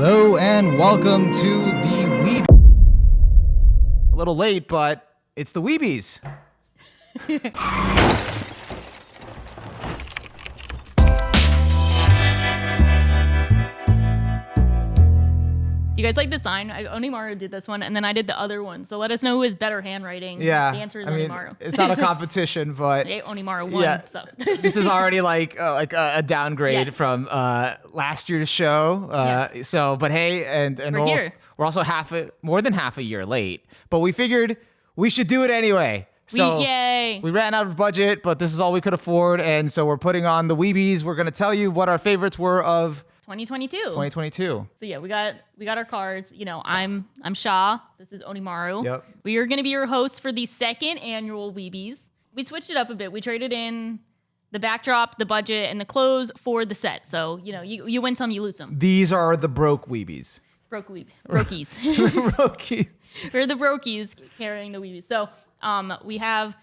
Hello and welcome to the Weebs. A little late, but it's the Weebys. Do you guys like the sign? Onimaru did this one, and then I did the other one. So let us know who has better handwriting. Yeah, the answer is I mean, Onimaru. it's not a competition, but Onimaru won. yeah, So. this is already like a downgrade from last year's show. So, but hey, and we're also more than half a year late. But we figured we should do it anyway. So Yay! We ran out of budget, but this is all we could afford, and so we're putting on the Weebies. We're gonna tell you what our favorites were of 2022. So yeah, we got our cards. You know, I'm Sha. This is Onimaru. Yep. We are going to be your hosts for the second annual Weebys. We switched it up a bit. We traded in the backdrop, the budget, and the clothes for the set. So, you know, you win some, you lose some. These are the broke Weebies. Brokies. Brokies. We're the brokies carrying the Weebies. So we have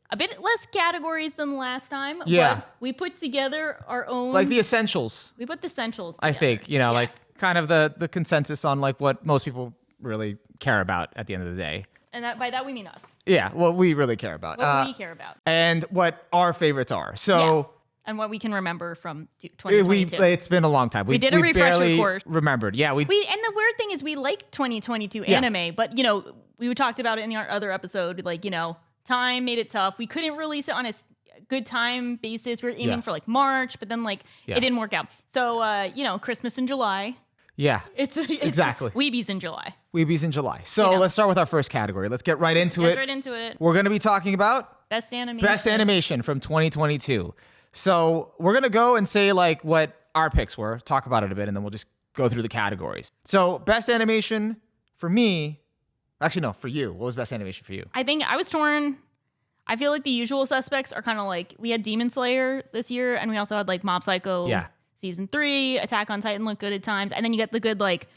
a bit less categories than last time. Yeah. But we put together our own. Like the essentials. We put the essentials I together. think, like kind of the consensus on like what most people really care about at the end of the day. And by that we mean us. Yeah, what we really care about. What we care about. And what our favorites are. So and what we can remember from 2022. It's been a long time. We did a refresher course. Remembered. Yeah, and the weird thing is we like 2022 anime, but we talked about it in our other episode, like, time made it tough. We couldn't release it on a good time basis. We were aiming for like March, but then it didn't work out. So, Christmas in July. Yeah. It's exactly. Weebies in July. Weebies in July. So let's start with our first category. Let's get right into it. We're going to be talking about Best animation. Best animation from 2022. So we're going to go and say like what our picks were, talk about it a bit, and then we'll just go through the categories. So best animation for me. Actually, no, for you. What was best animation for you? I think I was torn. I feel like the usual suspects are kind of like, we had Demon Slayer this year, and we also had like Mob Psycho Season 3, Attack on Titan looked good at times, and then you get the good like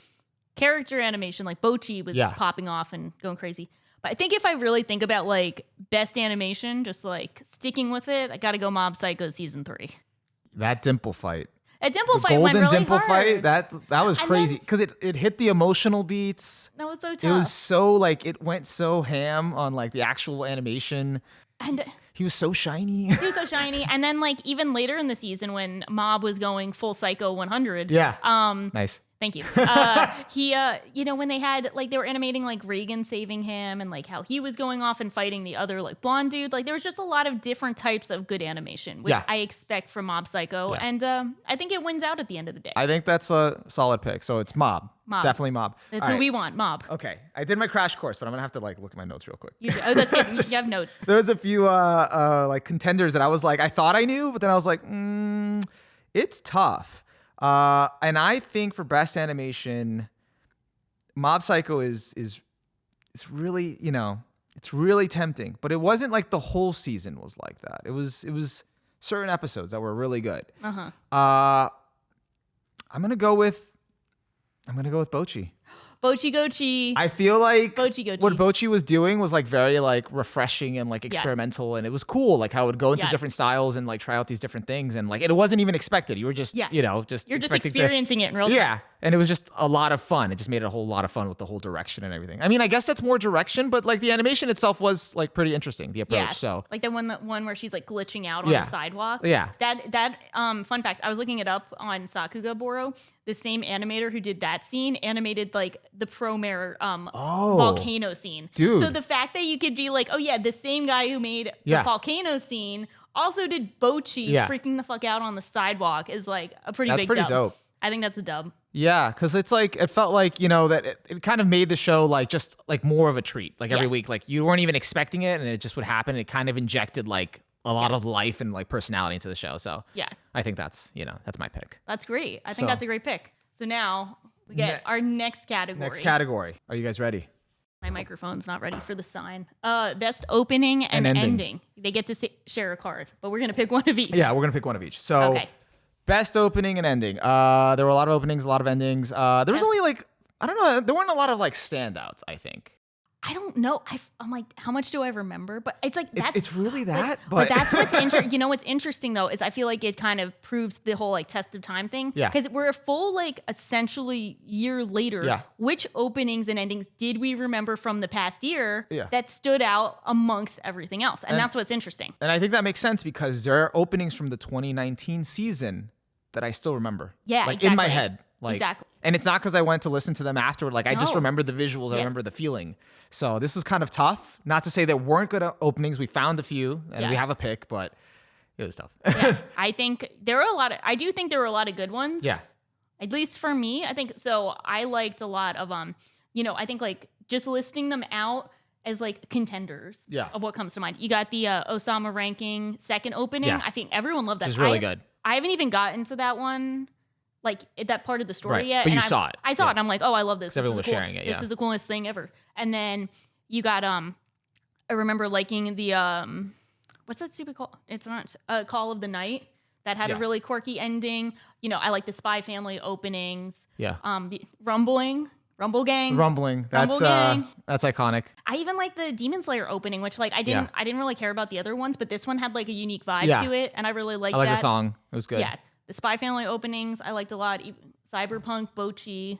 character animation, like Bocchi was popping off and going crazy. But I think if I really think about like best animation, just like sticking with it, I got to go Mob Psycho Season 3. That dimple fight. A dimple fight went really golden dimple hard. fight, that was crazy because it hit the emotional beats. That was so tough. It was so like it went so ham on like the actual animation. And he was so shiny. And then like even later in the season when Mob was going full Psycho 100. Yeah. Nice. Thank you. He, when they had, like, they were animating, like, Reagan saving him and, like, how he was going off and fighting the other, like, blonde dude. Like, there was just a lot of different types of good animation, which I expect from Mob Psycho. Yeah. And I think it wins out at the end of the day. I think that's a solid pick. So it's Mob. Definitely Mob. That's what we want, Mob. Okay. I did my crash course, but I'm going to have to, like, look at my notes real quick. You do. Oh, that's good. You have notes. There was a few, like, contenders that I was like, I thought I knew, but then I was like, it's tough. And I think for best animation, Mob Psycho is really, it's really tempting, but it wasn't like the whole season was like that. It was certain episodes that were really good. I'm going to go with Bocchi. Bocchi Gochi. I feel like Bocchi Gochi. What Bocchi was doing was like very like refreshing and like experimental, and it was cool. Like how it would go into different styles and like try out these different things, and like it wasn't even expected. You were just you're just experiencing it in real time. Yeah, and it was just a lot of fun. It just made it a whole lot of fun with the whole direction and everything. I mean, I guess that's more direction, but like the animation itself was like pretty interesting. The approach. Yeah, so like the one where she's like glitching out on the sidewalk. Yeah. That fun fact, I was looking it up on Sakuga Boro. The same animator who did that scene animated like the Promare volcano scene. Dude. So the fact that you could be like, oh yeah, the same guy who made the volcano scene also did Bocchi freaking the fuck out on the sidewalk is like a big dub. That's pretty dope. I think that's a dub. Yeah, because it's like, it felt like, that it kind of made the show like just like more of a treat. Like every week, like you weren't even expecting it and it just would happen. It kind of injected like a lot of life and like personality into the show. So I think that's, that's my pick. That's great. I think that's a great pick. So now we get our next category. Next category. Are you guys ready? My microphone's not ready for the sign. Best opening and ending. They get to share a card, but we're going to pick one of each. Yeah, we're going to pick one of each. So best opening and ending. There were a lot of openings, a lot of endings. There was only like, I don't know, there weren't a lot of like standouts, I think. I don't know. I'm like, how much do I remember? But it's like it's really that. But that's what's interesting. You know what's interesting though is I feel like it kind of proves the whole like test of time thing. Yeah. Because we're a full like essentially year later. Yeah. Which openings and endings did we remember from the past year Yeah. that stood out amongst everything else? And that's what's interesting. And I think that makes sense because there are openings from the 2019 season that I still remember. Yeah, like exactly. in my head. Like, exactly. And it's not because I went to listen to them afterward. Like I just No. remember the visuals. I remember the feeling. So this was kind of tough. Not to say there weren't good openings. We found a few and we have a pick, but it was tough. Yeah. I think there were I do think there were a lot of good ones. Yeah. At least for me, I think so. I liked a lot of I think like just listing them out as like contenders of what comes to mind. You got the Osama ranking second opening. Yeah. I think everyone loved that. It's really good. I haven't even gotten to that one, like that part of the story yet. But you saw it. I saw it and I'm like, oh, I love this. Everyone was sharing it. This is the coolest thing ever. And then you got I remember liking the what's that stupid call? It's not Call of the Night that had a really quirky ending. You know, I like the Spy Family openings. Yeah. The Rumble Gang. That's iconic. I even like the Demon Slayer opening, which like I didn't really care about the other ones, but this one had like a unique vibe to it, and I really liked that. I like the song. It was good. Yeah. The Spy Family openings I liked a lot. Cyberpunk, Bochi.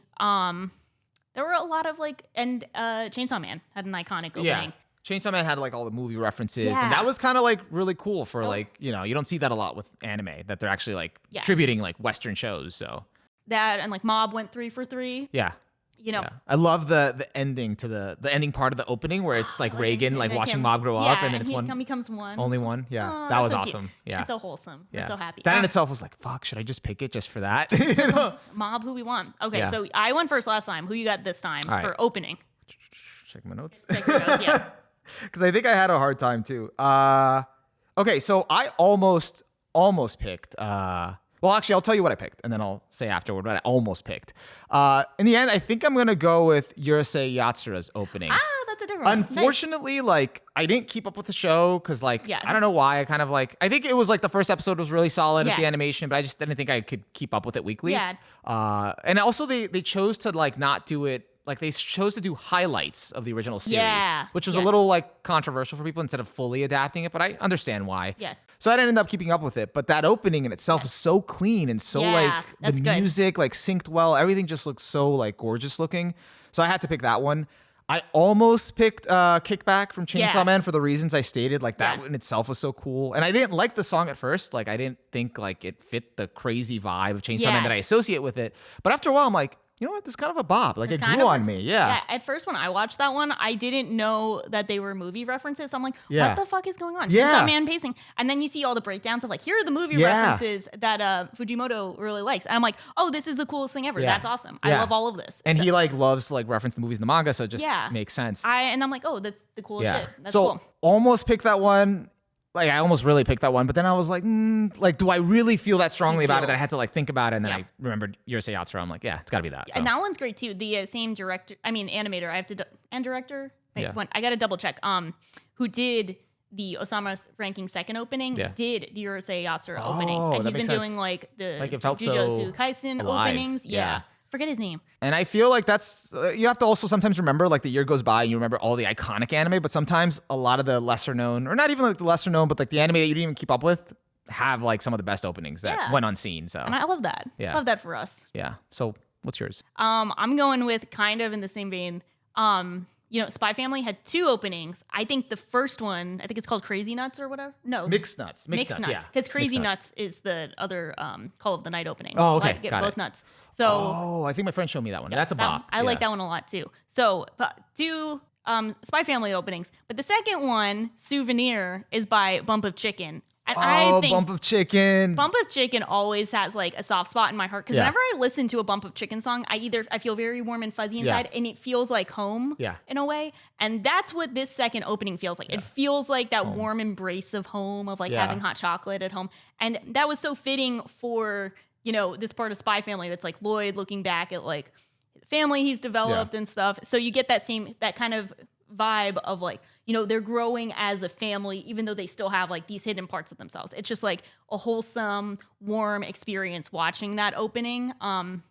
There were a lot of like, and Chainsaw Man had an iconic opening. Yeah. Chainsaw Man had like all the movie references, and that was kind of like really cool for like, you know, you don't see that a lot with anime, that they're actually like tributing like Western shows. So that and like Mob went 3 for 3. Yeah. You know, I love the ending to the ending part of the opening where it's like Reagan like watching Mob grow up, and then it's one becomes one, only one. Yeah, that was so awesome. Cute. Yeah, it's so wholesome. We're so happy. That in itself was like, fuck, should I just pick it just for that? You know? Mob, who we want? Okay, so I went first last time. Who you got this time for opening? Check my notes. Check your notes, yeah. Because I think I had a hard time too. Okay, so I almost picked. Well, actually, I'll tell you what I picked, and then I'll say afterward what I almost picked. In the end, I think I'm going to go with Yurusei Yatsura's opening. That's a different one. Unfortunately, like, I didn't keep up with the show because, like, I don't know why. I kind of, like, I think it was, like, the first episode was really solid at the animation, but I just didn't think I could keep up with it weekly. Yeah. And also, they chose to, like, not do it. Like, they chose to do highlights of the original series, which was a little, like, controversial for people instead of fully adapting it, but I understand why. Yeah. So I didn't end up keeping up with it, but that opening in itself is so clean and so, like, the music, like, synced well. Everything just looks so, like, gorgeous looking. So I had to pick that one. I almost picked Kickback from Chainsaw Man for the reasons I stated. Like, that in itself was so cool. And I didn't like the song at first. Like, I didn't think, like, it fit the crazy vibe of Chainsaw Man that I associate with it. But after a while, I'm like, you know what? This is kind of a bop. Like, it grew on me. Yeah. At first, when I watched that one, I didn't know that they were movie references. So I'm like, what the fuck is going on? Chainsaw Man pacing. And then you see all the breakdowns of like, here are the movie references that Fujimoto really likes. And I'm like, oh, this is the coolest thing ever. That's awesome. I love all of this. And he like loves to like reference the movies in the manga, so it just makes sense. And I'm like, oh, that's the coolest shit. That's cool. Almost picked that one. Like, I almost really picked that one, but then I was like, like, do I really feel that strongly about it that I had to, like, think about it? And then I remembered Yurusei Yatsura. I'm like, yeah, it's got to be that. So. And that one's great, too. The same animator. I have to, and director? Wait, I got to double check. Who did the Osama's ranking second opening, did the Yurusei Yatsura opening. And he's been doing, like, the it felt Jujutsu Kaisen openings. Yeah. Forget his name. And I feel like that's, you have to also sometimes remember, like, the year goes by and you remember all the iconic anime, but sometimes a lot of the lesser known, or not even like the lesser known, but like the anime that you didn't even keep up with have like some of the best openings that went unseen. So, and I love that. Yeah. Love that for us. Yeah. So what's yours? I'm going with kind of in the same vein. You know, Spy Family had 2 openings. I think the first one, I think it's called Crazy Nuts or whatever. No. Mixed Nuts. Yeah. Because Crazy Nuts is the other Call of the Night opening. Oh, okay. Get both nuts. So, I think my friend showed me that one. That's a bop. I like that one a lot too. So, but 2 Spy Family openings. But the second one, Souvenir, is by Bump of Chicken. And I think Bump of Chicken. Bump of Chicken always has like a soft spot in my heart because whenever I listen to a Bump of Chicken song, I feel very warm and fuzzy inside, and it feels like home in a way. And that's what this second opening feels like. It feels like that warm embrace of home, of like having hot chocolate at home. And that was so fitting for, you know, this part of Spy Family. It's like Lloyd looking back at like the family he's developed and stuff. So you get that kind of vibe of like, you know, they're growing as a family, even though they still have like these hidden parts of themselves. It's just like a wholesome, warm experience watching that opening. And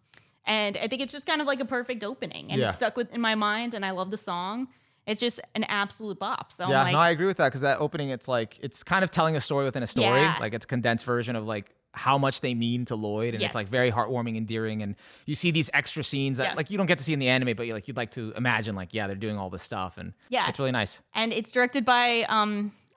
I think it's just kind of like a perfect opening, and it stuck in my mind, and I love the song. It's just an absolute bop. So yeah, I'm like, no, I agree with that because that opening, it's like it's kind of telling a story within a story. Yeah. Like it's a condensed version of like how much they mean to Lloyd, and Yes. it's like very heartwarming, endearing, and you see these extra scenes that like you don't get to see in the anime, but you'd like to imagine like they're doing all this stuff, and it's really nice. And it's directed by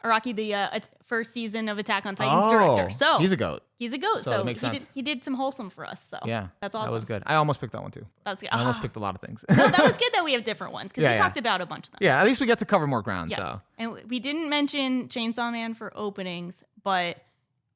Araki, the first season of Attack on Titan's director. So he's a goat. He's a goat. So it makes sense. He did some wholesome for us. So Yeah, that's awesome. That was good. I almost picked that one too. That's good. I almost picked a lot of things. No, that was good that we have different ones because we talked about a bunch of them. Yeah, at least we get to cover more ground. So and we didn't mention Chainsaw Man for openings, but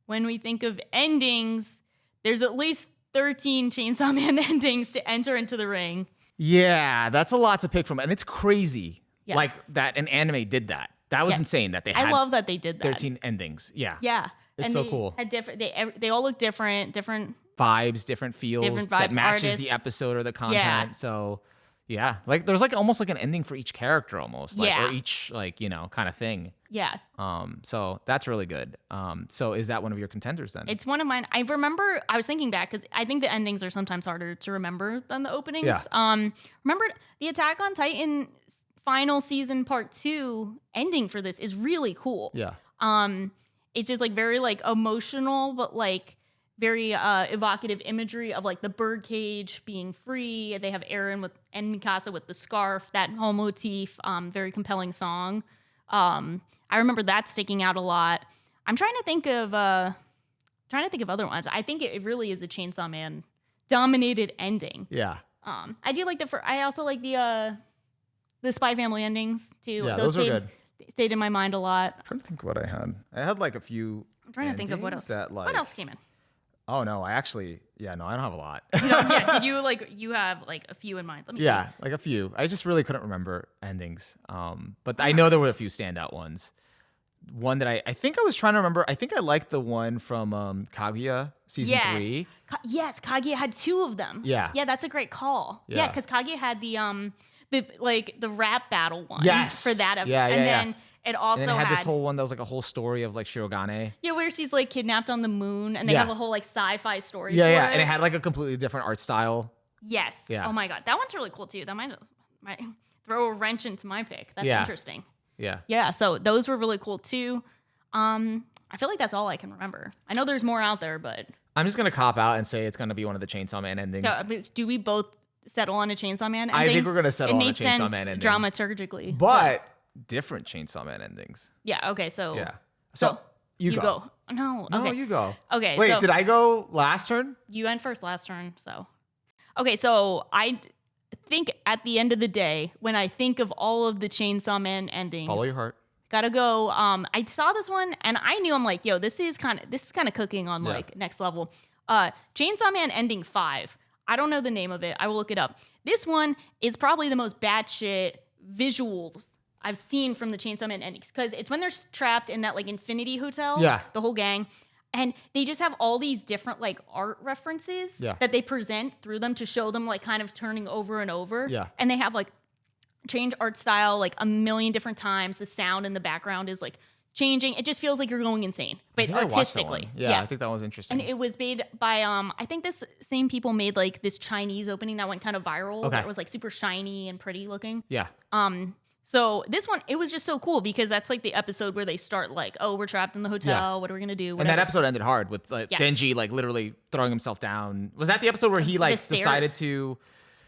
when we think of endings, there's at least 13 Chainsaw Man endings to enter into the ring. Yeah, that's a lot to pick from, and it's crazy. Yeah. Like that an anime did that. That was insane that they had I love that they did that. 13 endings. Yeah. Yeah. It's so cool. Had they all look different vibes, different feels, different vibes, that matches artists. the episode or the content. Yeah. So yeah, like there's like almost like an ending for each character almost. Like, Yeah. or each like, kind of thing. Yeah. So that's really good. So is that one of your contenders then? It's one of mine. I remember I was thinking back because I think the endings are sometimes harder to remember than the openings. Yeah. Remember the Attack on Titan final season part 2 ending for this is really cool. Yeah. It's just like very like emotional, but like very evocative imagery of like the birdcage being free. They have Eren and Mikasa with the scarf, that whole motif, very compelling song. I remember that sticking out a lot. I'm trying to think of other ones. I think it really is a Chainsaw Man dominated ending. Yeah. I do like I also like the Spy Family endings too. Yeah, those are good. Stayed in my mind a lot. I'm trying to think what I had. I had like a few. I'm trying to think of what else. What else came in? Oh no, I don't have a lot. Did you you have like a few in mind? Let me see. Like a few. I just really couldn't remember endings. But I know there were a few standout ones. One that I think I was trying to remember. I think I liked the one from Kaguya season 3. Yes, Kaguya had 2 of them. Yeah. Yeah, that's a great call. Yeah, because Kaguya had the rap battle one. Yes. For that episode. Yeah, and then it also and then it had this whole one that was like a whole story of like Shirogane. Yeah, where she's like kidnapped on the moon and they have a whole like sci-fi story. Yeah, for yeah. it. And it had like a completely different art style. Yes. Yeah. Oh my god, that one's really cool too. That might throw a wrench into my pick. That's interesting. Yeah. Yeah. So those were really cool too. I feel like that's all I can remember. I know there's more out there, but I'm just gonna cop out and say it's gonna be one of the Chainsaw Man endings. So, do we both settle on a Chainsaw Man ending? I think we're gonna settle on a Chainsaw Man ending. Dramaturgically, but different Chainsaw Man endings. Yeah. Okay. So. Yeah. So you go. No. No, Okay. you go. Okay. Wait, did I go last turn? You went first last turn. So. Okay. So I think at the end of the day, when I think of all of the Chainsaw Man endings, Follow your heart. Gotta go. I saw this one and I knew I'm like, yo, this is kind of cooking on like next level. Chainsaw Man ending 5. I don't know the name of it. I will look it up. This one is probably the most batshit visuals I've seen from the Chainsaw Man endings because it's when they're trapped in that like infinity hotel. Yeah. The whole gang. And they just have all these different like art references that they present through them to show them like kind of turning over and over. Yeah. And they have like change art style like a million different times. The sound in the background is like changing. It just feels like you're going insane, but artistically. Yeah, I think that was interesting. And it was made by I think this same people made like this Chinese opening that went kind of viral. Okay. That was like super shiny and pretty looking. Yeah. So this one, it was just so cool because that's like the episode where they start like, oh, we're trapped in the hotel. Yeah. What are we gonna do? And that episode ended hard with like Denji like literally throwing himself down. Was that the episode where he like decided to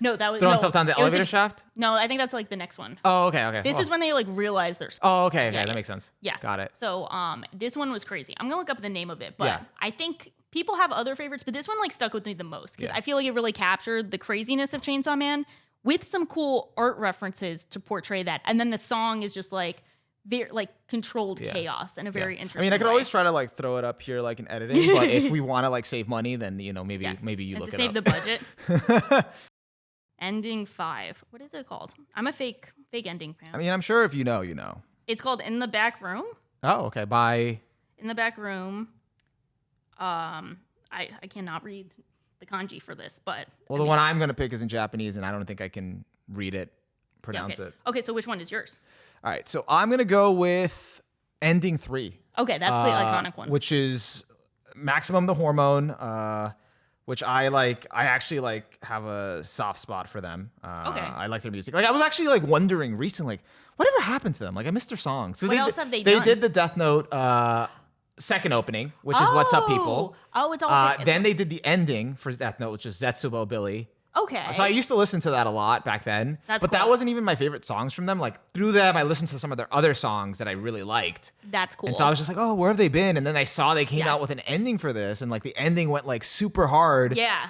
No, that was throw himself down the elevator shaft? No, I think that's like the next one. Oh, okay. This is when they like realize their stuff. Oh, okay, that makes sense. Yeah. Got it. So this one was crazy. I'm gonna look up the name of it, but I think people have other favorites, but this one like stuck with me the most because I feel like it really captured the craziness of Chainsaw Man with some cool art references to portray that. And then the song is just like very like controlled chaos in a very interesting way. I mean, I could always try to like throw it up here like in editing, but if we want to like save money, then maybe you look it up. To save the budget. Ending 5. What is it called? I'm a fake ending fan. I mean, I'm sure if you know, you know. It's called In the Back Room. Oh, okay. By In the Back Room. I cannot read the kanji for this, but the one I'm gonna pick is in Japanese, and I don't think I can read it, pronounce it. it. Okay, so which one is yours? All right, so I'm gonna go with ending 3. Okay, that's the iconic one, which is Maximum the Hormone. Which I like. I actually like have a soft spot for them. Okay. I like their music. Like I was actually like wondering recently, like, whatever happened to them? Like I missed their songs. So what else have they done? They did the Death Note second opening, which is What's Up People. Oh, it's all. Then they did the ending for Death Note, which is Zetsubo Billy. Okay. So I used to listen to that a lot back then. But cool. that wasn't even my favorite songs from them. Like through them, I listened to some of their other songs that I really liked. That's cool. And so I was just like, oh, where have they been? And then I saw they came out with an ending for this, and like the ending went like super hard. Yeah.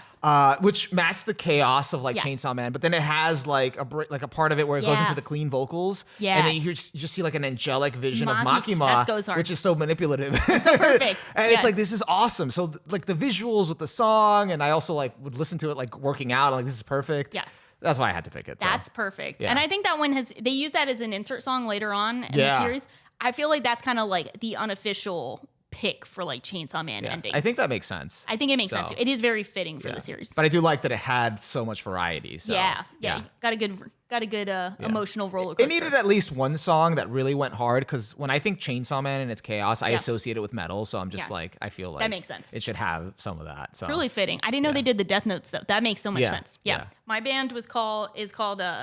Which matched the chaos of like Chainsaw Man, but then it has like a part of it where it goes into the clean vocals, and then you just see like an angelic vision of Makima, which is so manipulative. It's so perfect, and it's like this is awesome. So like the visuals with the song, and I also like would listen to it like working out. I'm like this is perfect. Yeah. That's why I had to pick it. So. That's perfect. Yeah. And I think that one they use that as an insert song later on in the series. I feel like that's kind of like the unofficial pick for like Chainsaw Man endings. I think that makes sense. I think it makes sense too. It is very fitting for the series. But I do like that it had so much variety. So yeah. Got a good emotional roller coaster. It needed at least one song that really went hard, because when I think Chainsaw Man and its chaos, I associate it with metal. So I'm just like, I feel like that makes sense. It should have some of that. So truly fitting. I didn't know they did the Death Note stuff. That makes so much sense. Yeah. My band is called Seudo.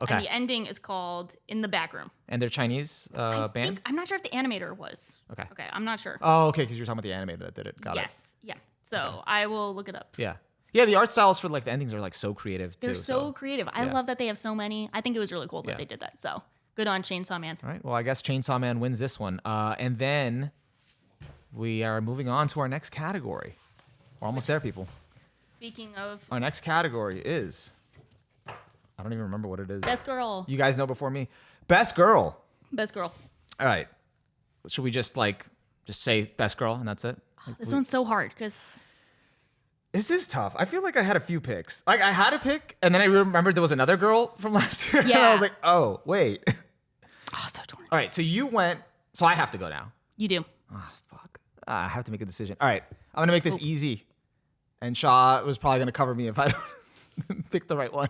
Okay. And the ending is called In the Backroom. And they're Chinese band? I'm not sure if the animator was. Okay. Okay, I'm not sure. Oh, okay, because you were talking about the animator that did it. Got it. Yes. Yeah. So I will look it up. Yeah. Yeah, the art styles for like the endings are like so creative too. They're so creative. I love that they have so many. I think it was really cool that they did that. So good on Chainsaw Man. All right. Well, I guess Chainsaw Man wins this one. And then we are moving on to our next category. We're almost there, people. Speaking of... Our next category is... I don't even remember what it is. Best girl. You guys know before me. Best girl. Best girl. All right. Should we just say best girl and that's it? This one's so hard because... This is tough. I feel like I had a few picks. Like I had a pick and then I remembered there was another girl from last year. Yeah. And I was like, oh, wait. Oh, so torn. All right. So you went. So I have to go now. You do. Oh, fuck. I have to make a decision. All right. I'm going to make this easy. And Shaw was probably going to cover me if I don't pick the right one.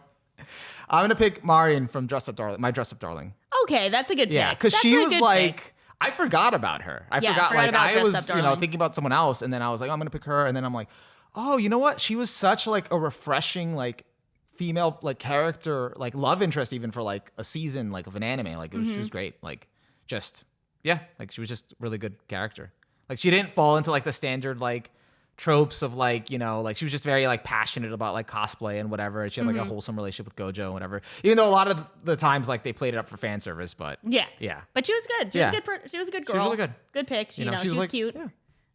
I'm going to pick Marion from Dress Up Darling, my Dress Up Darling. Okay, that's a good pick. Yeah, because she was like, I forgot about her. I forgot like, I was, thinking about someone else, and then I was like, oh, I'm going to pick her, and then I'm like, oh, you know what? She was such like a refreshing, like, female, like, character, like, love interest even for, like, a season, like, of an anime. Like, she was great. Like, like, she was just a really good character. Like, she didn't fall into, like, the standard, like, tropes of like, like she was just very like passionate about like cosplay and whatever. And she had like a wholesome relationship with Gojo and whatever. Even though a lot of the times like they played it up for fan service, but yeah. But she was good. She was good. She was a good girl. She was really good. Good pick. She was like, cute. Yeah.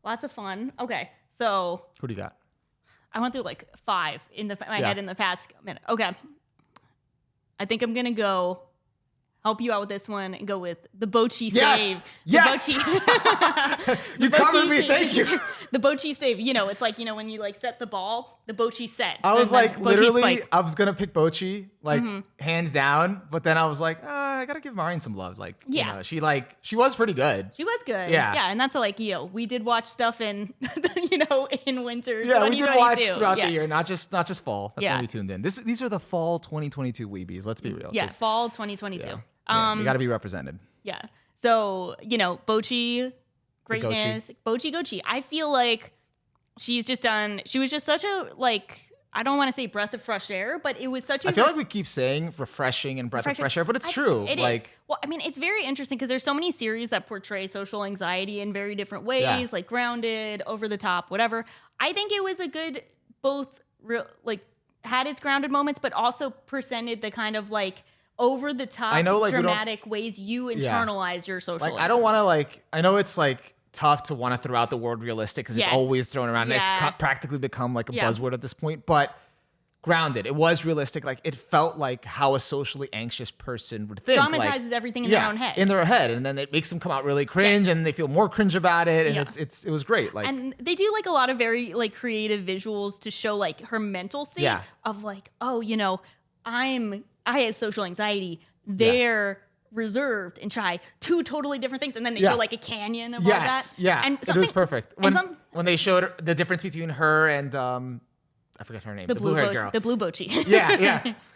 Lots of fun. Okay, so who do you got? I went through like 5 in my head in the past minute. Okay, I think I'm gonna go. Help you out with this one and go with the Bochi save. Yes. You covered me. Thank you. The Bochi save. It's like, when you like set the ball, the Bochi set. I was like, literally, I was going to pick Bochi, like hands down. But then I was like, I got to give Marion some love. Like, she was pretty good. She was good. Yeah. Yeah. And that's like, we did watch stuff in, in winter. Yeah, we did watch throughout the year, not just fall. That's when we tuned in. These are the fall 2022 Weebies. Let's be real. Yes, fall 2022. Yeah. You got to be represented. Yeah. So, Bochi, greatness. Bochi Gochi. I feel like she was just such a, like, I don't want to say breath of fresh air, but it was such a... I feel like we keep saying refreshing and breath of fresh air, but it's true. It is. Well, I mean, it's very interesting because there's so many series that portray social anxiety in very different ways, like grounded, over the top, whatever. I think it was a good, both, had its grounded moments, but also presented the kind of, like, over the top, dramatic ways you internalize your social. Like, I don't want to I know it's like tough to want to throw out the word realistic because it's always thrown around. And it's practically become like a buzzword at this point, but grounded. It was realistic. Like it felt like how a socially anxious person would think. Dramatizes everything in their own head. In their head. And then it makes them come out really cringe and they feel more cringe about it. And it was great. Like, and they do like a lot of very like creative visuals to show like her mental state of like, I have social anxiety. They're reserved and shy. 2 totally different things. And then they show like a canyon of all that. Yeah. And it was perfect. When they showed the difference between her and I forget her name. The blue-haired girl. The blue Bochi.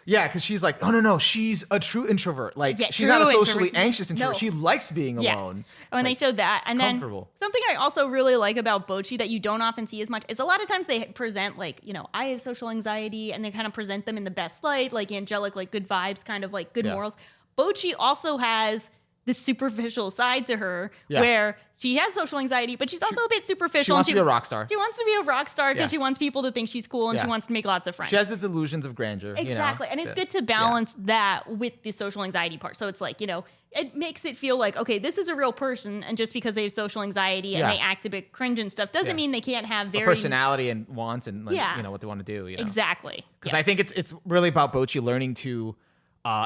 Yeah, because she's like, oh no, she's a true introvert. Like she's not a socially anxious introvert. No. She likes being alone. When they showed that, and then something I also really like about Bochi that you don't often see as much is a lot of times they present like, I have social anxiety, and they kind of present them in the best light, like angelic, like good vibes, kind of like good morals. Bochi also has this superficial side to her where she has social anxiety, but she's also a bit superficial. She wants to be a rock star. She wants to be a rock star because she wants people to think she's cool, and she wants to make lots of friends. She has the delusions of grandeur. Exactly. And it's good to balance that with the social anxiety part. So it's like, it makes it feel like, okay, this is a real person, and just because they have social anxiety and they act a bit cringe and stuff doesn't mean they can't have a personality and wants and what they want to do. Exactly. Because I think it's really about Bochi learning to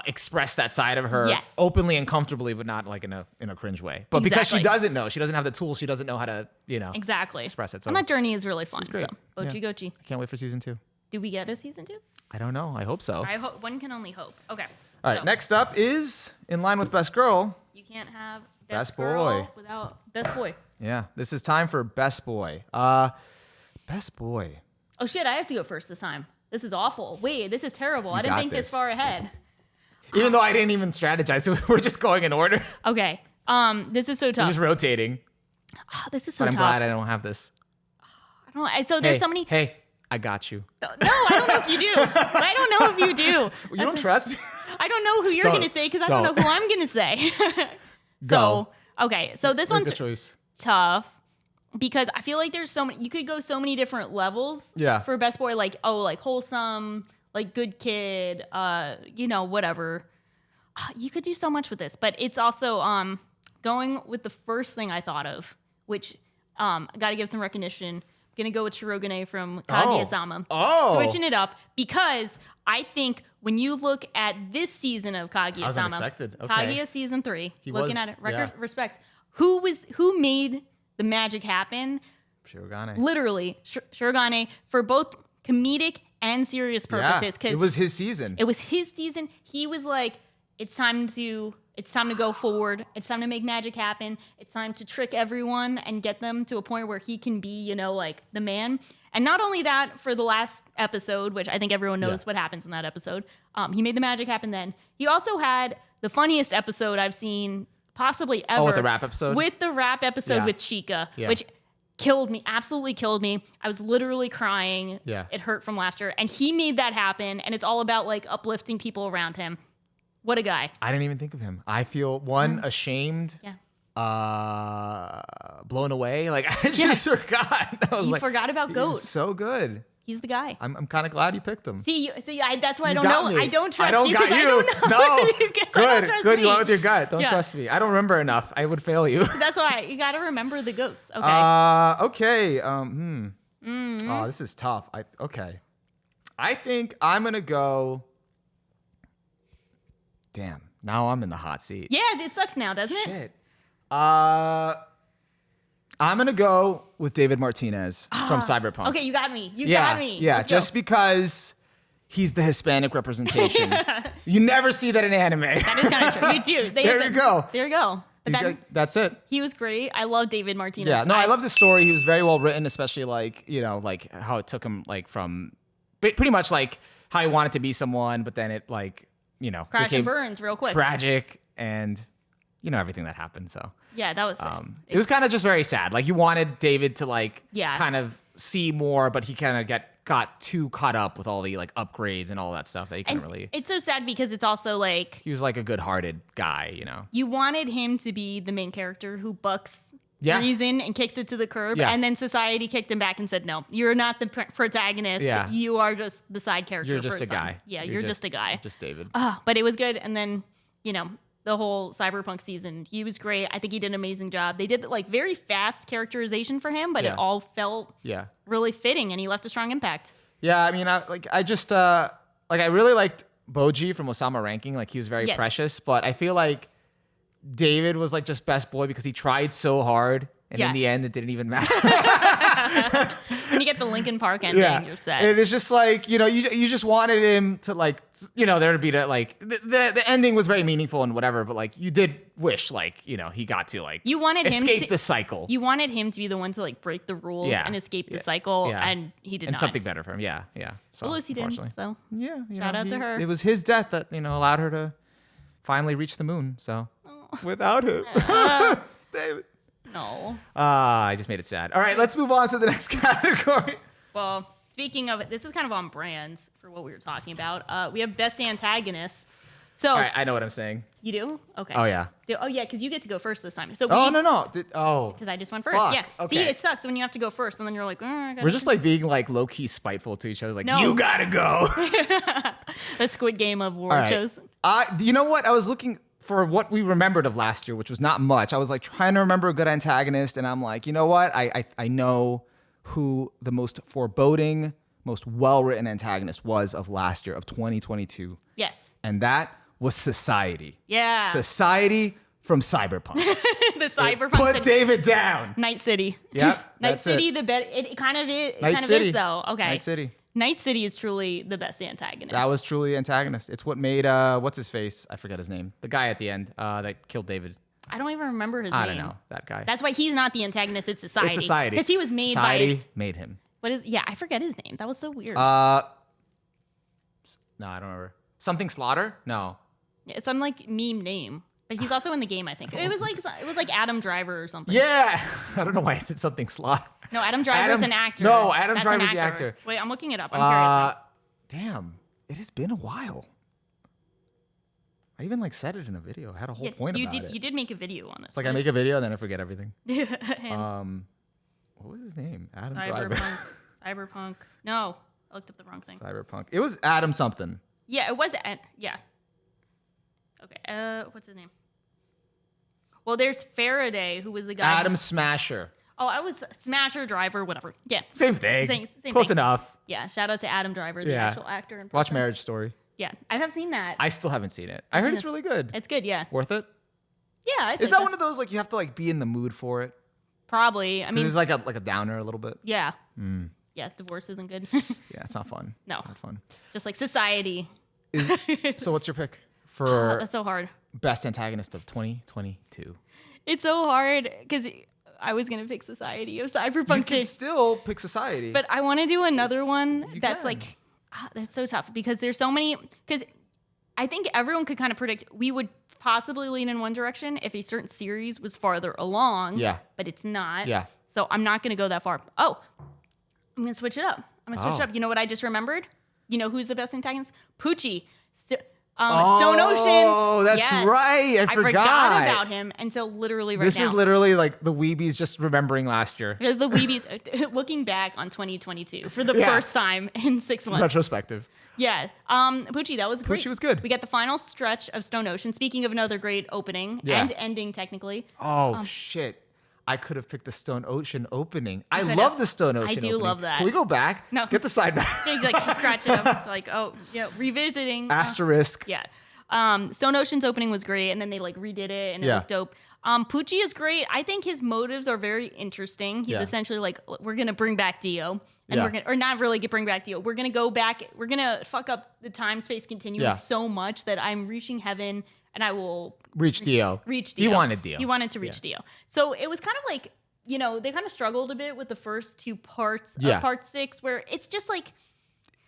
express that side of her openly and comfortably, but not like in a cringe way. But because she doesn't know, she doesn't have the tools, she doesn't know how to, express it. So and that journey is really fun. So Bochi Gochi. I can't wait for season 2. Do we get a season 2? I don't know. I hope so. One can only hope. Okay. All right. Next up is in line with Best Girl. You can't have Best Girl Boy without Best Boy. Yeah. This is time for Best Boy. Best Boy. Oh shit! I have to go first this time. This is awful. Wait, this is terrible. I didn't think this far ahead. Even though I didn't even strategize, so we're just going in order. Okay. This is so tough. We're just rotating. Oh, this is so tough. tough. But I'm glad I don't have this. I don't know. So there's so many. Hey, I got you. No, I don't know if you do. I don't know if you do. You don't trust? I don't know who you're going to say because I don't know who I'm going to say. So this one's tough because I feel like there's so many. You could go so many different levels. For Best Boy, like wholesome, like good kid, whatever. You could do so much with this, but it's also going with the first thing I thought of, which I got to give some recognition. I'm gonna go with Shirogane from Kaguya-sama. Switching it up because I think when you look at this season of Kaguya-sama, Kaguya season 3, looking at it, respect. Who made the magic happen? Shirogane. Literally, Shirogane for both comedic and serious purposes. It was his season. He was like, it's time to go forward. It's time to make magic happen. It's time to trick everyone and get them to a point where he can be, like the man. And not only that, for the last episode, which I think everyone knows what happens in that episode, he made the magic happen then. He also had the funniest episode I've seen possibly ever. With the rap episode? With the rap episode with Chica, which killed me, absolutely killed me. I was literally crying. It hurt from laughter. And he made that happen. And it's all about like uplifting people around him. What a guy. I didn't even think of him. I feel ashamed. Blown away. Like I just forgot. You forgot about Goat. He's so good. He's the guy. I'm kind of glad you picked him. That's why I don't know. I don't trust you because I don't know. No. Good. Me. You went with your gut. Don't trust me. I don't remember enough. I would fail you. That's why you got to remember the goats. Okay. Okay. Oh, this is tough. I think I'm gonna go. Damn. Now I'm in the hot seat. Yeah, it sucks now, doesn't it? Shit. I'm going to go with David Martinez from Cyberpunk. Okay, you got me. You got me. Yeah, just because he's the Hispanic representation. You never see that in anime. That is kind of true. You do. There you go. There you go. That's it. He was great. I love David Martinez. Yeah, no, I love the story. He was very well written, especially like how it took him like from pretty much like how he wanted to be someone, but then it like, crash and burns real quick. Tragic and everything that happened. So yeah, that was it was kind of just very sad. Like you wanted David to like kind of see more, but he kind of got too caught up with all the like upgrades and all that stuff that he couldn't really. It's so sad because it's also like he was like a good-hearted guy, You wanted him to be the main character who bucks reason and kicks it to the curb, and then society kicked him back and said, "No, you're not the protagonist. Yeah. You are just the side character. You're just a guy. Yeah, you're just a guy. Just David." But it was good, and then the whole Cyberpunk season, he was great. I think he did an amazing job. They did like very fast characterization for him, but it all felt really fitting, and he left a strong impact. Yeah, I mean, I really liked Boji from Osama Ranking. Like he was very precious, but I feel like David was like just best boy because he tried so hard, and in the end, it didn't even matter. When you get the Linkin Park ending, you're set. It is just like, you just wanted him to like, there to be the ending was very meaningful and whatever, but like you did wish like, he got to like you wanted escape him the cycle. You wanted him to be the one to like break the rules and escape the cycle, and he did and not. something better for him. Yeah. So, well, Lucy did. So shout out to her. It was his death that, allowed her to finally reach the moon. So without him, David. No. I just made it sad. All right, let's move on to the next category. Well, speaking of it, this is kind of on brand for what we were talking about. We have Best Antagonist. So, all right, I know what I'm saying. You do? Okay. Oh, yeah. Because you get to go first this time. So no. Because I just went first. Fuck. Yeah. Okay. See, it sucks when you have to go first, and then you're like, we're just like being like low key spiteful to each other. Like, you gotta go. The Squid Game of award shows. You know what? I was looking for what we remembered of last year, which was not much. I was like trying to remember a good antagonist, and I'm like, you know what? I know who the most foreboding, most well-written antagonist was of last year, of 2022. Yes. And that was Society. Yeah. Society from Cyberpunk. The Cyberpunk. Put David down. Night City. Yep. Night City, the best. It kind of is. It Night kind City. of is though. Okay. Night City. Night City is truly the best antagonist. That was truly antagonist. It's what made what's his face? I forget his name. The guy at the end that killed David. I don't even remember his name. I don't know that guy. That's why he's not the antagonist. It's Society. It's Society because he was made Society by. made him. What is? Yeah, I forget his name. That was so weird. No, I don't remember. Something Slaughter? No. It's some like meme name, but he's also in the game. I think it was like Adam Driver or something. Yeah, I don't know why I said something Slaughter. No, Adam Driver's an actor. No, Adam That's Driver's the actor. Wait, I'm looking it up. I'm curious. Damn, it has been a while. I even like said it in a video. I had a whole point about it. You did make a video on this. It's like I make a video and then I forget everything. And what was his name? Adam Driver. Cyberpunk. No, I looked up the wrong thing. Cyberpunk. It was Adam something. Yeah, it was. Yeah. Okay. What's his name? Well, there's Faraday, who was the guy. Adam Smasher. Oh, I was Smasher Driver, whatever. Yeah. Same thing. Same Close thing. enough. Yeah. Shout out to Adam Driver, the actual actor. And Watch Marriage Story. Yeah, I have seen that. I still haven't seen it. I heard it's really good. It's good. Yeah. Worth it? Yeah. Is that one of those like you have to like be in the mood for it? Probably. I mean, it's like a downer a little bit. Yeah. Yeah. Divorce isn't good. Yeah, it's not fun. No. Not fun. Just like Society. So what's your pick for that's so hard. Best antagonist of 2022? It's so hard because I was gonna pick Society of Cyberpunk. You could still pick Society, but I want to do another one that's can. like that's so tough because there's so many. Because I think everyone could kind of predict we would possibly lean in one direction if a certain series was farther along. Yeah, but it's not. Yeah. So I'm not gonna go that far. Oh, I'm gonna switch it up. You know what I just remembered? You know who's the best antagonist? Poochie. Stone Ocean. Oh, that's right. I forgot about him until literally right now. This is literally like the Weebys just remembering last year. The Weebys looking back on 2022 for the first time in 6 months. Retrospective. Yeah. Poochie, that was great. Poochie was good. We got the final stretch of Stone Ocean. Speaking of another great opening and ending, technically. Oh, shit. I could have picked the Stone Ocean opening. I love the Stone Ocean opening. I do love that. Can we go back? No. Get the side back. Like scratch it up. Like, revisiting. Asterisk. Yeah. Stone Ocean's opening was great, and then they like redid it, and it looked dope. Poochie is great. I think his motives are very interesting. He's essentially like, we're gonna bring back Dio, and we're gonna, or not really bring back Dio. We're gonna go back. We're gonna fuck up the time space continuum so much that I'm reaching heaven, and I will reach Dio. Reach Dio. He wanted Dio. He wanted to reach Dio. So it was kind of like, they kind of struggled a bit with the first two parts of Part 6, where it's just like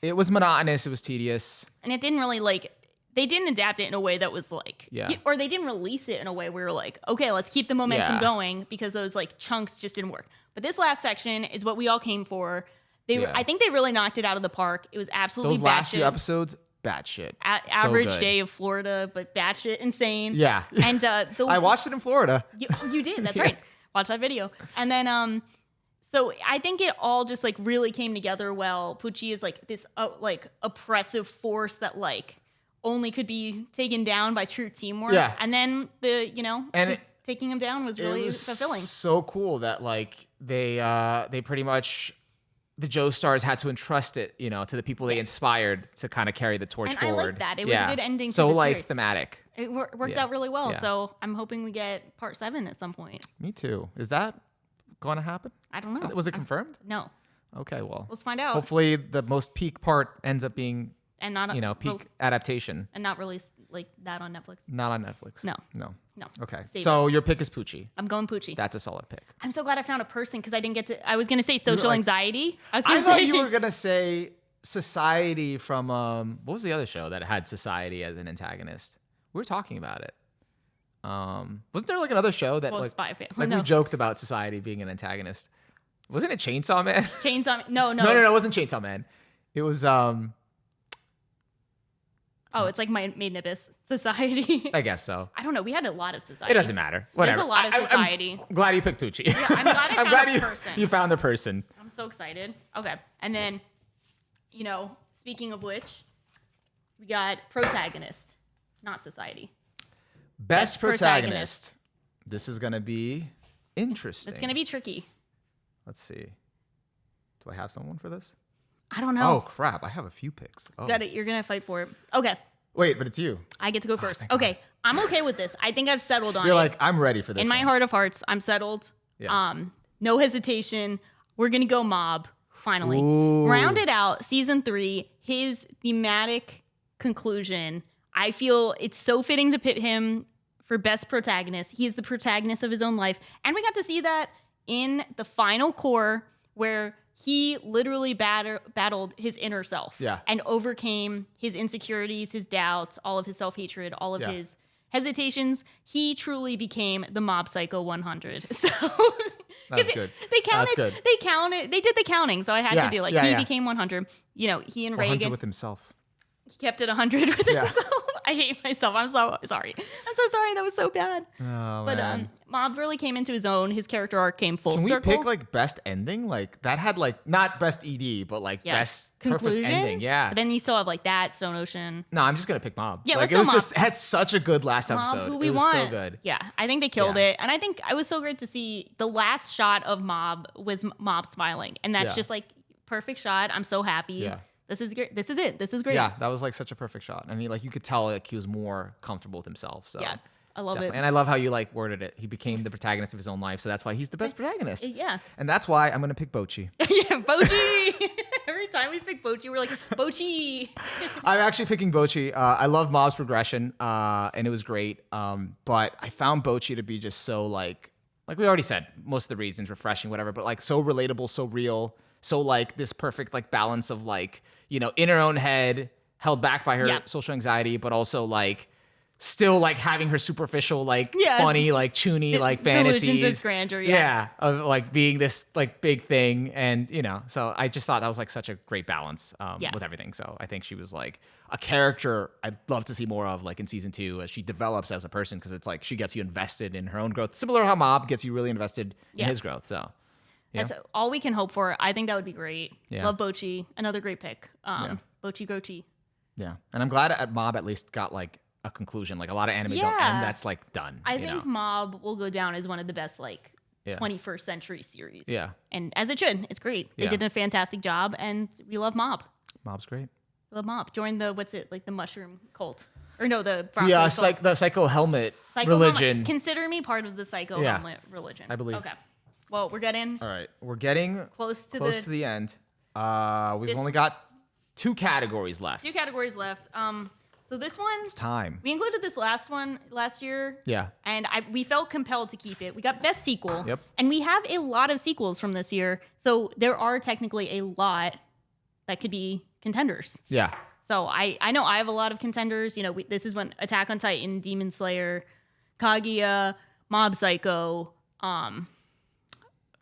it was monotonous. It was tedious, and it didn't really like. They didn't adapt it in a way that was like, or they didn't release it in a way where we were like, okay, let's keep the momentum going because those like chunks just didn't work. But this last section is what we all came for. I think they really knocked it out of the park. It was absolutely those last few episodes, batshit. Average day of Florida, but batshit insane. Yeah. And I watched it in Florida. You did. That's right. Watch that video. And then so I think it all just like really came together well. Poochie is like this like oppressive force that like only could be taken down by true teamwork. Yeah. And then taking him down was really fulfilling. So cool that like they pretty much the Joestars had to entrust it, to the people they inspired to kind of carry the torch forward. I like that. It was a good ending. So to the like series. thematic. It worked out really well. Yeah. So I'm hoping we get Part 7 at some point. Me too. Is that going to happen? I don't know. Was it confirmed? No. Okay, well. Let's find out. Hopefully the most peak part ends up being, and not peak adaptation. And not released like that on Netflix. Not on Netflix. No. Okay. Save So us. your pick is Poochie. I'm going Poochie. That's a solid pick. I'm so glad I found a person because I didn't get to. I was gonna say social anxiety. I thought you were gonna say Society from what was the other show that had Society as an antagonist? We were talking about it. Wasn't there like another show that Spy Family? Like we joked about Society being an antagonist? Wasn't it Chainsaw Man? Chainsaw? No. It wasn't Chainsaw Man. It was Oh, it's like my Made in Abyss Society. I guess so. I don't know. We had a lot of Society. It doesn't matter. Whatever. There's a lot of Society. I'm glad you picked Poochie. Yeah, I'm glad I found a person. You found the person. I'm so excited. Okay. And then, speaking of which, we got Protagonist, not Society. Best protagonist. This is going to be interesting. It's going to be tricky. Let's see. Do I have someone for this? I don't know. Oh, crap. I have a few picks. Oh. You're going to fight for it. Okay. Wait, but it's you. I get to go first. Okay. God. I'm okay with this. I think I've settled on it. You're like, I'm ready for this. In my heart of hearts, I'm settled. Yeah. No hesitation. We're going to go Mob, finally. Ooh. Rounded out season 3, his thematic conclusion. I feel it's so fitting to pit him for best protagonist. He is the protagonist of his own life. And we got to see that in the final core where he literally battled his inner self and overcame his insecurities, his doubts, all of his self-hatred, all of his hesitations. He truly became the Mob Psycho 100. So that's good. They counted. They did the counting. So I had to do he became 100. He and 100 Reagan with himself. He kept it 100 with himself. I hate myself. I'm so sorry. That was so bad. Oh, but man. Mob really came into his own. His character arc came full circle. circle. Can we pick like best ending? Like that had like not best ED, but like best conclusion. Perfect ending. Yeah. But then you still have like that Stone Ocean. No, I'm just gonna pick Mob. Yeah, like, let's go Mob. It had such a good last episode. Mob, who we it was want. so good. Yeah, I think they killed it, and I think it was so great to see the last shot of Mob was Mob smiling, and that's just like perfect shot. I'm so happy. Yeah. This is great. This is it. This is great. Yeah, that was like such a perfect shot. And you could tell like he was more comfortable with himself. So yeah, I love it. And I love how you like worded it. He became the protagonist of his own life. So that's why he's the best protagonist. Yeah. And that's why I'm going to pick Bocchi. Yeah, Bocchi. Every time we pick Bocchi, we're like, Bocchi. I'm actually picking Bocchi. I love Mob's progression, and it was great. But I found Bocchi to be just so like we already said, most of the reasons, refreshing, whatever, but like so relatable, so real. So like this perfect like balance of like, in her own head, held back by her social anxiety, but also like still like having her superficial, like funny, like choony, like fantasies. Delusions of grandeur, of like being this like big thing. And, so I just thought that was like such a great balance with everything. So I think she was like a character I'd love to see more of like in season 2 as she develops as a person. Cause it's like she gets you invested in her own growth. Similar to how Mob gets you really invested in his growth. So. Yeah. That's all we can hope for. I think that would be great. Yeah. Love Bocchi. Another great pick. Bocchi Gochi. Yeah. And I'm glad Mob at least got like a conclusion. Like a lot of anime don't end. That's like done. I think Mob will go down as one of the best like 21st century series. Yeah. And as it should. It's great. They did a fantastic job and we love Mob. Mob's great. We love Mob. Join the, like the mushroom cult. Or no, the broccoli cult. The Psycho Helmet religion. Helmet. Consider me part of the Psycho Helmet religion. I believe. Okay. Well, we're getting... All right. We're getting close to the end. We've only got 2 categories left. 2 categories left. So this one... It's time. We included this last year. Yeah. And we felt compelled to keep it. We got Best Sequel. Yep. And we have a lot of sequels from this year. So there are technically a lot that could be contenders. Yeah. So I know I have a lot of contenders. This is when Attack on Titan, Demon Slayer, Kaguya, Mob Psycho...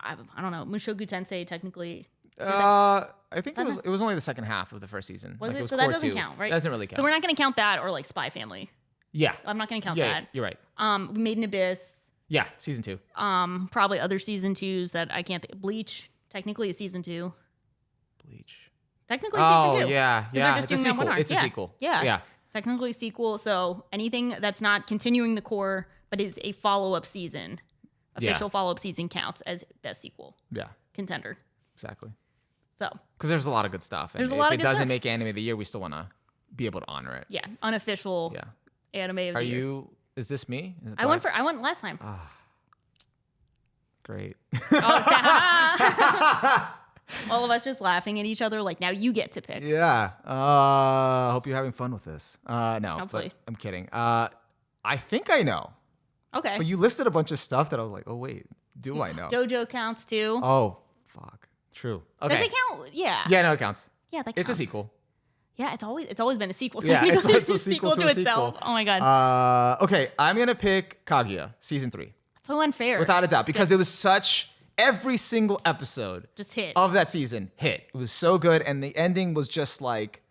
I don't know. Mushoku Tensei technically. I think it was only the second half of the first season. Was like, it? was So that core doesn't 2. count, right? That doesn't really count. So we're not going to count that or like Spy Family. Yeah. I'm not going to count that. that. You're right. Made in Abyss. Yeah, season 2. Probably other season 2s that I can't think. Bleach technically is season 2. Bleach. Technically season 2. Oh yeah. They're just doing sequel. One arc. It's a sequel. Yeah. Technically sequel. So anything that's not continuing the core but is a follow-up season, official follow-up season counts as best sequel. Yeah. Contender. Exactly. So. Because there's a lot of good stuff. And there's a lot of good stuff. If it doesn't make anime of the year, we still want to be able to honor it. Yeah. Unofficial anime of the year. Is this me? I went last time. great. All of us just laughing at each other like, now you get to pick. Yeah. Hope you're having fun with this. No, hopefully. I'm kidding. I think I know. Okay. But you listed a bunch of stuff that I was like, oh, wait, do I know? JoJo counts too. Oh, fuck. True. Okay. Does it count? Yeah. Yeah, no, it counts. Yeah, that It's counts. a sequel. Yeah, it's always been a sequel. Yeah, it's a sequel to a itself. sequel. Oh my god. Okay, I'm gonna pick Kaguya season 3 So unfair. without a doubt because it was such every single episode just hit of that season hit. It was so good, and the ending was just like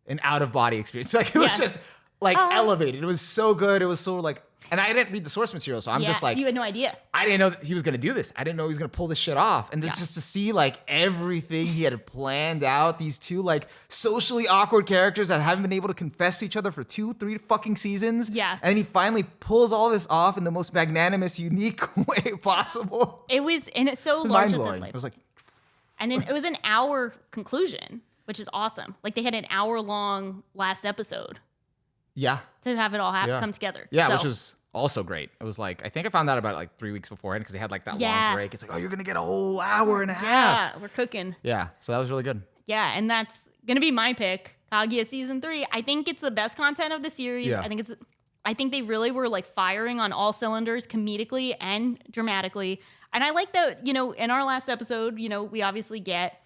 an out of body experience. Like it was just like elevated. It was so good. It was so like. And I didn't read the source material, so I'm just like... You had no idea. I didn't know that he was going to do this. I didn't know he was going to pull this shit off. And just to see, like, everything he had planned out, these two, like, socially awkward characters that haven't been able to confess to each other for 2-3 fucking seasons. Yeah. And he finally pulls all this off in the most magnanimous, unique way possible. It was... And it's so It was larger than mind-blowing. life. It was like... And then it was an hour conclusion, which is awesome. Like, they had an hour-long last episode. Yeah. To have it all come together. Yeah, which was... also great. It was like, I think I found out about it like 3 weeks beforehand because they had like that long break. It's like, oh, you're going to get a whole hour and a half. Yeah, we're cooking. Yeah, so that was really good. Yeah, and that's going to be my pick, Kaguya season 3. I think it's the best content of the series. Yeah. I think they really were like firing on all cylinders comedically and dramatically. And I like that, you know, in our last episode, you know, we obviously get,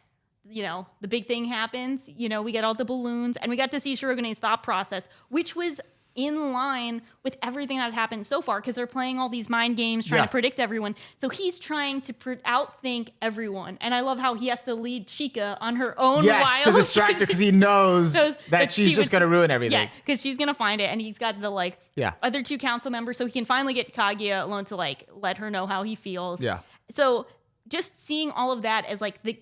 you know, the big thing happens, you know, we get all the balloons and we got to see Shirogune's thought process, which was in line with everything that had happened so far because they're playing all these mind games trying to predict everyone. So he's trying to outthink everyone. And I love how he has to lead Chica on her own wild... to distract her because he knows that she's just going to ruin everything. Yeah, because she's going to find it. And he's got the other two council members so he can finally get Kaguya alone to like let her know how he feels. Yeah. So just seeing all of that as like the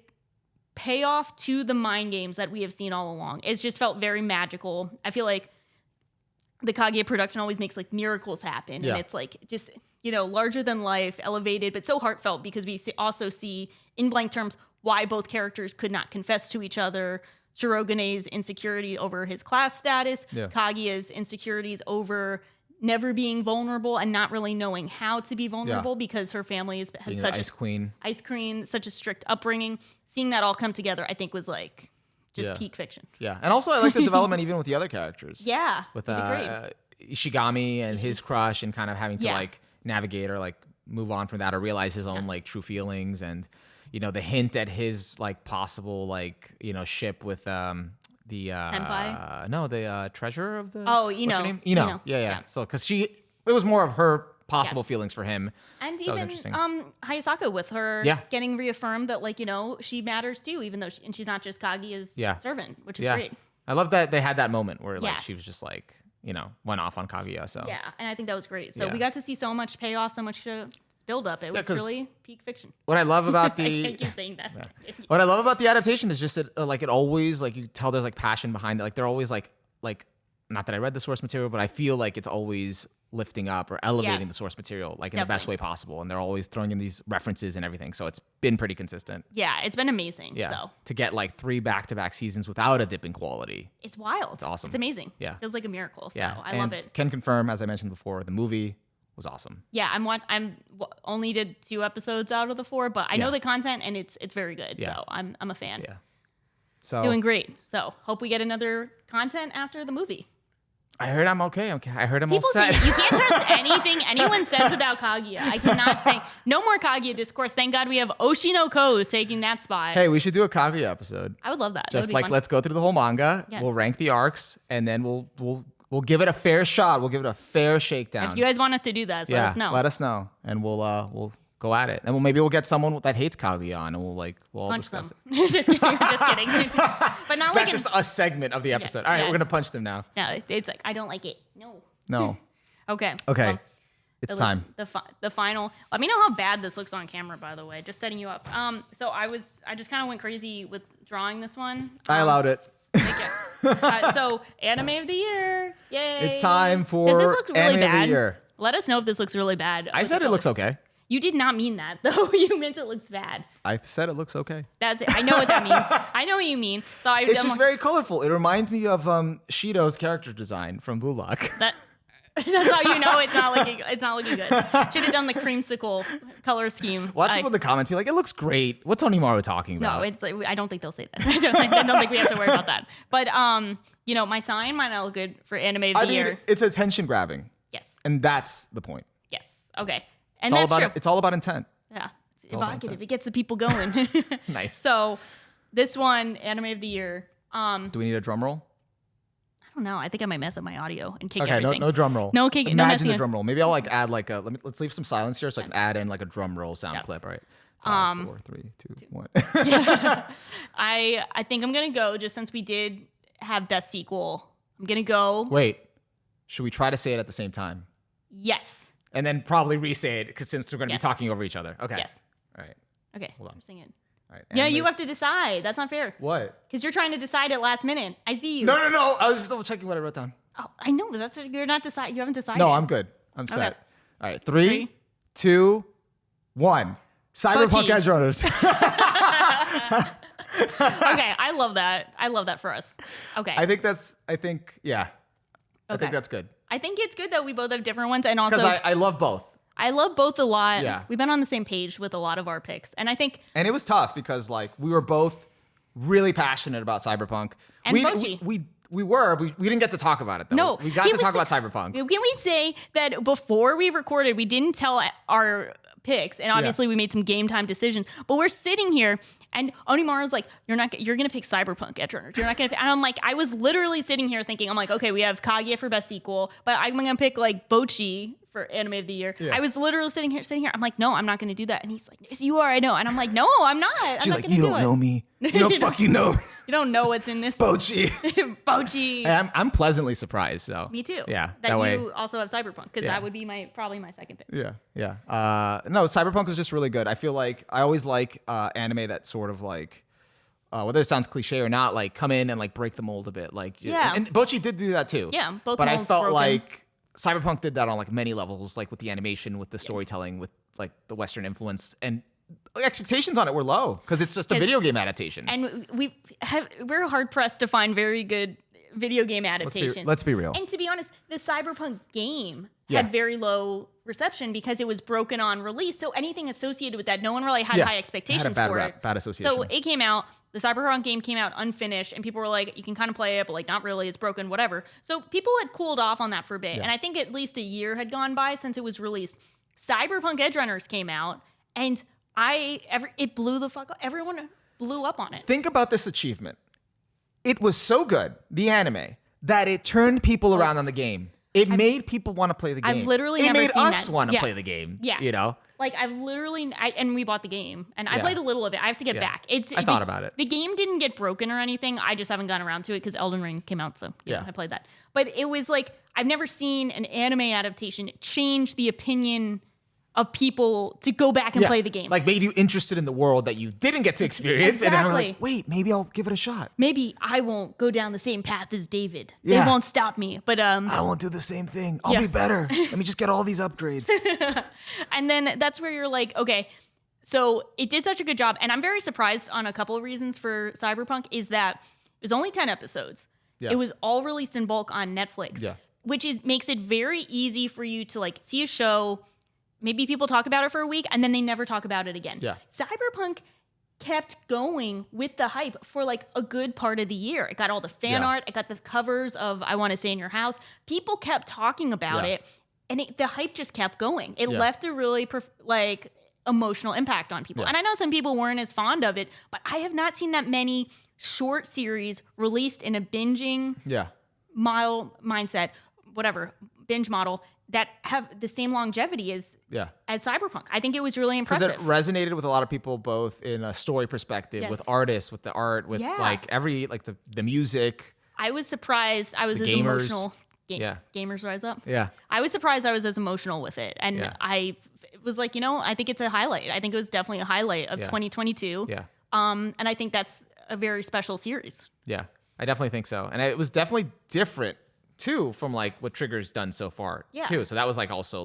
payoff to the mind games that we have seen all along. It's just felt very magical. I feel like the Kaguya production always makes like miracles happen. And it's like just, you know, larger than life, elevated, but so heartfelt because we also see in blank terms why both characters could not confess to each other. Shirogune's insecurity over his class status, Kaguya's insecurities over never being vulnerable and not really knowing how to be vulnerable because her family has had such ice queen, such a strict upbringing. Seeing that all come together, I think was like just peak fiction. Yeah. And also I like the development even with the other characters. Yeah. With Ishigami and his crush and kind of having to like navigate or like move on from that or realize his own like true feelings and, you know, the hint at his like possible like, you know, ship with the Senpai? No, the treasurer of the Ino. What's her name? Ino. Yeah. So cuz it was more of her possible feelings for him. And so even Hayasaka with her getting reaffirmed that like, you know, she matters too, even though she's not just Kaguya's servant, which is great. I love that they had that moment where like she was just like, you know, went off on Kaguya. So yeah, and I think that was great. So we got to see so much payoff, so much build up. It was really peak fiction. What I love about the I can't keep saying that. What I love about the adaptation is just that like it always like you tell there's like passion behind it. Like they're always like not that I read the source material, but I feel like it's always lifting up or elevating the source material like in the best way possible, and they're always throwing in these references and everything, so it's been pretty consistent. It's been amazing. So to get like 3 back-to-back seasons without a dip in quality, it's wild. It's awesome. It's amazing. It feels like a miracle. So I love it. Can confirm, as I mentioned before, the movie was awesome. I'm only did 2 episodes out of the 4, but I know the content and it's very good. So I'm a fan. So doing great. So hope we get another content after the movie. I heard I'm okay. I heard I'm all set. You can't trust anything anyone says about Kaguya. I cannot say no more Kaguya discourse. Thank God we have Oshinoko taking that spot. Hey, we should do a Kaguya episode. I would love that. Just like let's go through the whole manga. Yeah. We'll rank the arcs, and then we'll give it a fair shot. We'll give it a fair shakedown. If you guys want us to do that, let us know. Let us know, and we'll go at it. And maybe we'll get someone that hates Kaguya on, and we'll all discuss it. just kidding. But not like that's just a segment of the episode. All right, we're gonna punch them now. No, it's like I don't like it. No. Okay. Well, it's time. The final. Let me know how bad this looks on camera. By the way, just setting you up. So I just kind of went crazy with drawing this one. I allowed it. So anime of the year. Yay! It's time for Does this look really anime bad? of the year. Let us know if this looks really bad. I said it looks okay. You did not mean that, though. You meant it looks bad. I said it looks okay. That's it. I know what that means. I know what you mean. So it's just very colorful. It reminds me of Shido's character design from Blue Lock. That's how you know it's not looking good. Should have done the creamsicle color scheme. Lots of people in the comments be like, "It looks great." What's Onimaru talking about? No, it's like, I don't think they'll say that. I don't think we have to worry about that. But my sign might not look good for anime of the year. It's attention grabbing. Yes. And that's the point. Yes. Okay. And that's true. It's all about intent. Yeah. It's evocative. It gets the people going. Nice. So this one, anime of the year. Do we need a drum roll? I don't know. I think I might mess up my audio and kick Okay, everything. no drum roll. No kick. Imagine the drum roll. Maybe I'll add let's leave some silence here so I can add in a drum roll sound clip. All right. 5, 4, 3, 2, 1. Yeah. I think I'm gonna go just since we did have best sequel. I'm gonna go. Wait. Should we try to say it at the same time? Yes. And then probably re-say it since we're gonna be talking over each other. Okay. Yes. All right. Okay. Hold on. I'm singing. All right. Yeah, you have to decide. That's not fair. What? Because you're trying to decide at last minute. I see you. No. I was just double checking what I wrote down. Oh, I know, but that's you're not decide. You haven't decided. No, I'm good. I'm set. Okay. All right. 3, 2, 1. Cyberpunk Edgerunners. Okay, I love that. I love that for us. Okay. I think that's good. I think it's good that we both have different ones, and also Because I love both. I love both a lot. Yeah. We've been on the same page with a lot of our picks, and I think. And it was tough because we were both really passionate about Cyberpunk. And we didn't get to talk about it though. No, we got to talk about Cyberpunk. Can we say that before we recorded, we didn't tell our picks, and obviously we made some game time decisions. But we're sitting here, and Onimaru's like, "You're gonna pick Cyberpunk Edgerunners. You're not gonna." And I'm like, I was literally sitting here thinking, I'm like, okay, we have Kaguya for best sequel, but I'm gonna pick Bochi for anime of the year. Yeah. I was literally sitting here. I'm like, no, I'm not gonna do that. And he's like, yes, you are. I know. And I'm like, no, I'm not. She's like, you don't know me. You don't fucking know me. You don't know what's in this. Bochi. Bochi. I'm pleasantly surprised. So me too. Yeah. That you also have Cyberpunk because that would be probably my second pick. Yeah. No, Cyberpunk is just really good. I feel like I always like anime that sort of whether it sounds cliche or not, come in and break the mold a bit. And Bochi did do that too. Yeah, both. But molds I felt broken. like Cyberpunk did that on many levels, with the animation, with the storytelling, with the Western influence, and expectations on it were low because it's just a video game adaptation. And we're hard pressed to find very good video game adaptations. Let's be real. And to be honest, the Cyberpunk game had very low reception because it was broken on release. So anything associated with that, no one really had high expectations for it. Bad association. So it came out, the Cyberpunk game came out unfinished, and people were like, you can kind of play it, but not really, it's broken, whatever. So people had cooled off on that for a bit. Yeah. And I think at least a year had gone by since it was released. Cyberpunk Edgerunners came out, and it blew the fuck up. Everyone blew up on it. Think about this achievement. It was so good, the anime, that it turned people around on the game. It made people want to play the game. I've literally never seen that. It made us want to play the game. Yeah. I've literally, and we bought the game, and I played a little of it. I have to get back. I thought about it. The game didn't get broken or anything. I just haven't gotten around to it because Elden Ring came out, so I played that. But it was I've never seen an anime adaptation change the opinion of people to go back and play the game. Made you interested in the world that you didn't get to experience. Exactly. And now we're wait, maybe I'll give it a shot. Maybe I won't go down the same path as David. Yeah. They won't stop me. But I won't do the same thing. I'll be better. Let me just get all these upgrades. And then that's where you're like, okay, so it did such a good job. And I'm very surprised on a couple of reasons for Cyberpunk is that it was only 10 episodes. Yeah. It was all released in bulk on Netflix, which makes it very easy for you to see a show. Maybe people talk about it for a week and then they never talk about it again. Yeah. Cyberpunk kept going with the hype for a good part of the year. It got all the fan art. It got the covers of I Want to Stay in Your House. People kept talking about it, and the hype just kept going. It left a really emotional impact on people. And I know some people weren't as fond of it, but I have not seen that many short series released in a binging mindset, whatever, binge model, that have the same longevity as Cyberpunk. I think it was really impressive. Because it resonated with a lot of people, both in a story perspective, with artists, with the art, with the music. I was surprised I was as emotional. Gamers Rise Up. Yeah. I was surprised I was as emotional with it. And I was I think it's a highlight. I think it was definitely a highlight of 2022. Yeah. And I think that's a very special series. Yeah, I definitely think so. And it was definitely different too from what Trigger's done so far too. So that was also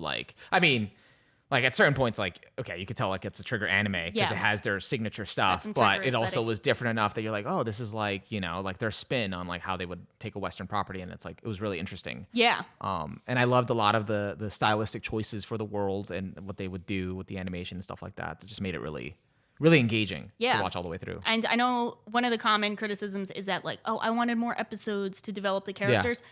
like at certain points, like, okay, you could tell like it's a Trigger anime because it has their signature stuff, but it also was different enough that you're like, oh, this is like, you know, like their spin on like how they would take a Western property. And it's like, it was really interesting. Yeah. And I loved a lot of the stylistic choices for the world and what they would do with the animation and stuff like that. That just made it really engaging to watch all the way through. And I know one of the common criticisms is that like, oh, I wanted more episodes to develop the characters.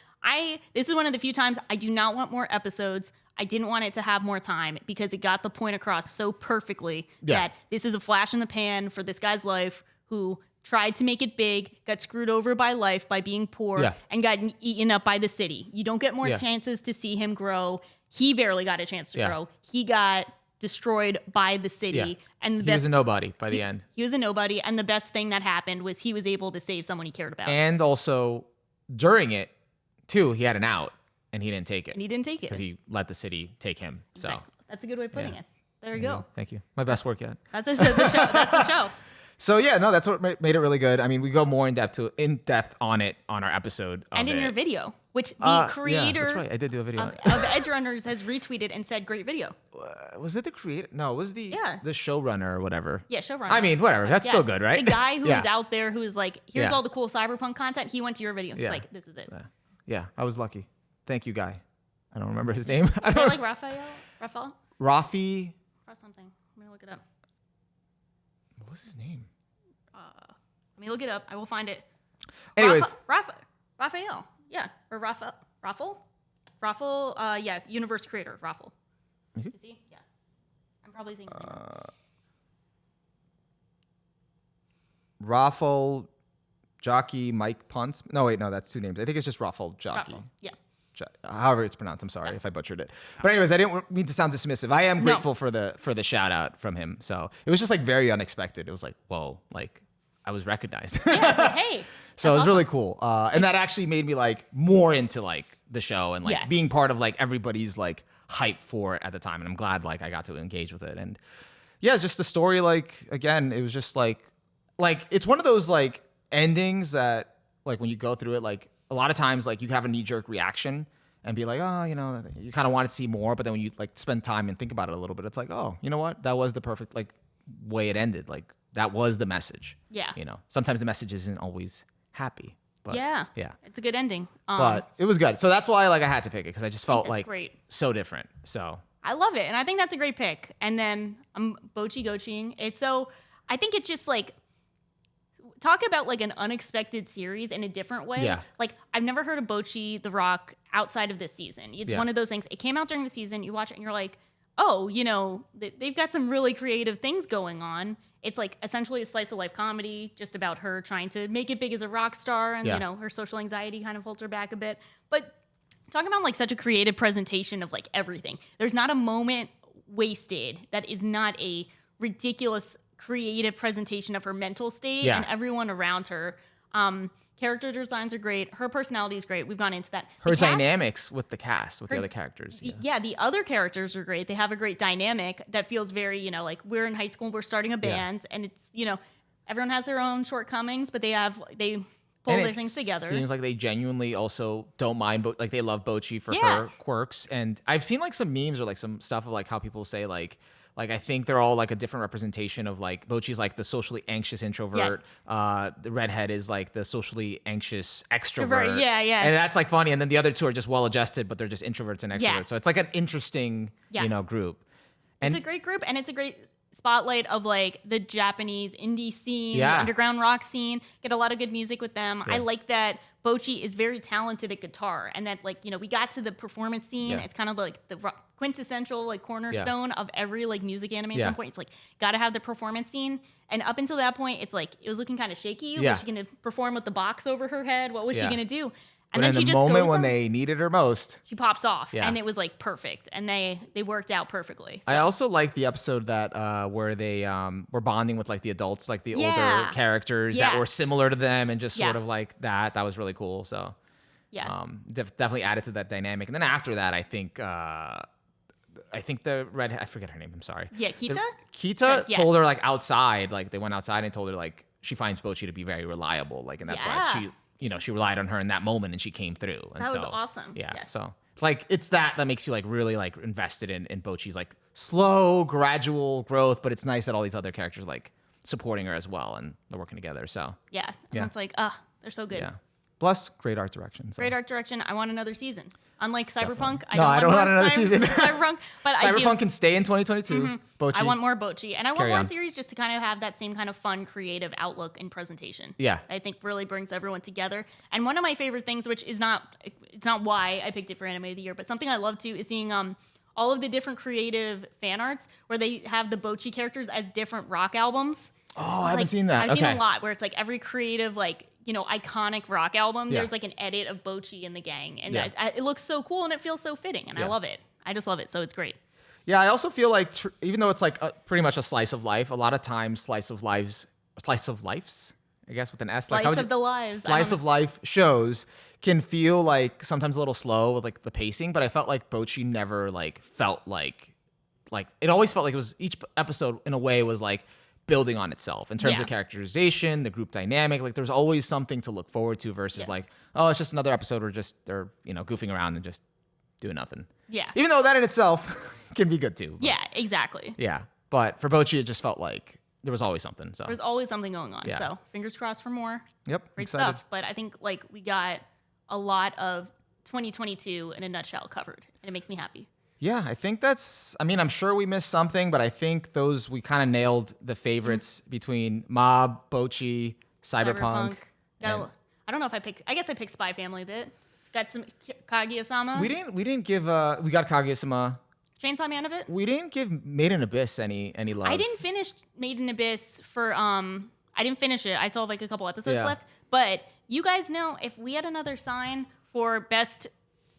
This is one of the few times I do not want more episodes. I didn't want it to have more time because it got the point across so perfectly that this is a flash in the pan for this guy's life who tried to make it big, got screwed over by life by being poor, and got eaten up by the city. You don't get more chances to see him grow. He barely got a chance to grow. He got destroyed by the city. And he was a nobody by the end. He was a nobody. And the best thing that happened was he was able to save someone he cared about. And also during it, too, he had an out. And he didn't take it. Because he let the city take him. So that's a good way of putting it. There you go. Thank you. My best work yet. That's the show. That's the show. So yeah, no, that's what made it really good. I mean, we go more in depth on it on our episode. And in your video, which the creator that's right. I did do a video of Edgerunners has retweeted and said, great video. Was it the creator? No, it was the showrunner or whatever. Yeah, showrunner. I mean, whatever. That's still good, right? The guy who is out there who is like, here's all the cool Cyberpunk content. He went to your video. He's like, this is it. So, yeah, I was lucky. Thank you, guy. I don't remember his name. Is it like Raphael? Rafi? Or something. Let me look it up. What was his name? Let me look it up. I will find it. Anyways. Raphael. Yeah. Or Raffle. Yeah. Universe creator. Raffle. Is he? Yeah. I'm probably saying his name wrong. Raffle Jockey Mike Ponce. No, wait, no, that's two names. I think it's just Raffle Jockey. Raffle. Yeah. However it's pronounced. I'm sorry if I butchered it. But anyways, I didn't mean to sound dismissive. I am grateful for the shout out from him. So it was just like very unexpected. It was like, whoa, like I was recognized. Yeah, it's like, hey. So it was really cool. And that actually made me like more into like the show and like being part of like everybody's like hype for it at the time. And I'm glad like I got to engage with it. And yeah, just the story, like, again, it was just like it's one of those like endings that like when you go through it, like a lot of times like you have a knee-jerk reaction and be like, oh, you know, you kind of want to see more, but then when you like spend time and think about it a little bit, it's like, oh, you know what, that was the perfect like way it ended. Like that was the message. Yeah. You know, sometimes the message isn't always happy, but yeah, it's a good ending. But it was good, so that's why like I had to pick it because I just felt like great. So different. So I love it, and I think that's a great pick. And then I'm Bochi-Gochiing. It's so I think it's just like. Talk about like an unexpected series in a different way. Yeah. Like I've never heard of Bocchi the Rock outside of this season. It's one of those things. It came out during the season. You watch it and you're like, oh, you know, they've got some really creative things going on. It's like essentially a slice of life comedy just about her trying to make it big as a rock star. And, you know, her social anxiety kind of holds her back a bit. But talking about like such a creative presentation of like everything. There's not a moment wasted that is not a ridiculous creative presentation of her mental state and everyone around her. Character designs are great. Her personality is great. We've gone into that. Her dynamics with the cast, with the other characters. Yeah, the other characters are great. They have a great dynamic that feels very, you know, like we're in high school, we're starting a band, and it's, you know, everyone has their own shortcomings, but they pull their things together. Seems like they genuinely also don't mind, like they love Bocchi for her quirks. And I've seen like some memes or like some stuff of like how people say like I think they're all like a different representation of like Bocchi's like the socially anxious introvert. The redhead is like the socially anxious extrovert. Yeah. And that's like funny. And then the other two are just well adjusted, but they're just introverts and extroverts. Yeah. So it's like an interesting, you know, group. And it's a great group, and it's a great spotlight of like the Japanese indie scene, the underground rock scene. Get a lot of good music with them. I like that Bocchi is very talented at guitar, and that like, you know, we got to the performance scene. It's kind of like the quintessential like cornerstone of every like music anime at some point. It's like gotta have the performance scene, and up until that point it's like it was looking kind of shaky. Was she gonna perform with the box over her head? What was she gonna do? And but then in the moment when they needed her most, she pops off, and it was like perfect, and they worked out perfectly. So. I also like the episode that where they were bonding with like the adults, like the older characters that were similar to them, and just sort of like that. That was really cool. So definitely added to that dynamic. And then after that, I think the redhead, I forget her name. I'm sorry. Yeah, Kita. Kita told her like outside, like they went outside and told her like she finds Bocchi to be very reliable, like, and that's why she. You know, she relied on her in that moment, and she came through. And that was awesome. Yeah. So It's like it's that makes you like really like invested in Bocchi's like slow, gradual growth, but it's nice that all these other characters like supporting her as well and they're working together. So yeah, and it's like they're so good. Yeah. Plus, great art direction. So. Great art direction. I want another season. Unlike Cyberpunk, I don't want another season. Cyberpunk, but Cyberpunk can stay in 2022. Bocchi. I want more Bocchi, and I want more on. series just to kind of have that same kind of fun, creative outlook and presentation. Yeah, I think really brings everyone together. And one of my favorite things, which is it's not why I picked it for Anime of the Year, but something I love too is seeing all of the different creative fan arts where they have the Bocchi characters as different rock albums. Oh, I haven't seen that. I've seen a lot where it's like every creative iconic rock album, there's like an edit of Bocchi and the gang. And it looks so cool and it feels so fitting. And I love it. I just love it. So it's great. Yeah, I also feel like even though it's like pretty much a slice of life, a lot of times slice of lives, I guess with an S. Slice of the lives. Slice of life shows can feel like sometimes a little slow with like the pacing, but I felt like Bocchi never like felt like it always felt like it was each episode in a way was like building on itself in terms of characterization, the group dynamic. Like there's always something to look forward to versus like, oh, it's just another episode where they're goofing around and just doing nothing. Yeah. Even though that in itself can be good too. But, yeah, exactly. Yeah. But for Bocchi, it just felt like there was always something. So there's always something going on. Yeah. So fingers crossed for more. Yep. Great stuff. But I think like we got a lot of 2022 in a nutshell covered, and it makes me happy. Yeah, I think I'm sure we missed something, but I think we kind of nailed the favorites between Mob, Bocchi, Cyberpunk. I don't know if I guess I picked Spy Family a bit. It's got some Kaguya-sama. We didn't give, we got Kaguya-sama. Chainsaw Man a bit. We didn't give Made in Abyss any love. I didn't finish Made in Abyss I didn't finish it. I still have like a couple episodes left. But you guys know if we had another sign for best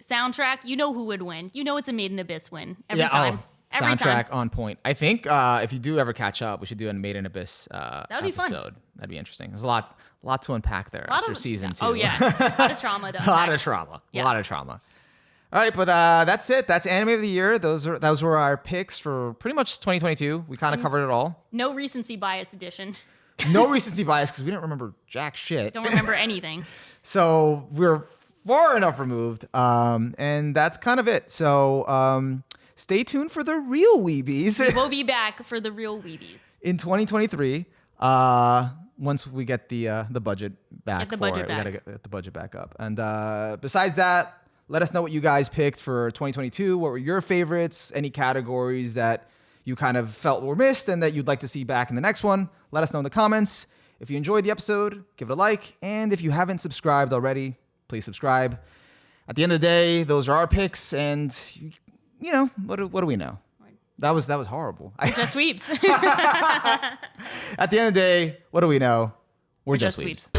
soundtrack, you know who would win. You know it's a Made in Abyss win every time. Every soundtrack time. on point. I think if you do ever catch up, we should do a Made in Abyss that would be episode. Fun. That'd be interesting. There's a lot to unpack there after season 2. Oh yeah, a lot of trauma. A lot of trauma. All right, but that's it. That's Anime of the Year. Those were our picks for pretty much 2022. We kind of covered it all. No recency bias edition. No recency bias because we didn't remember jack shit. Don't remember anything. So we're far enough removed, and that's kind of it. So stay tuned for the real Weebys. We'll be back for the real Weebys in 2023. Once we get the budget back, we gotta get the budget back up. And besides that, let us know what you guys picked for 2022. What were your favorites? Any categories that you kind of felt were missed and that you'd like to see back in the next one? Let us know in the comments. If you enjoyed the episode, give it a like. And if you haven't subscribed already, please subscribe. At the end of the day, those are our picks. And, you know, what do we know? That was horrible. We're just Weebs. At the end of the day, what do we know? We're just Weebs.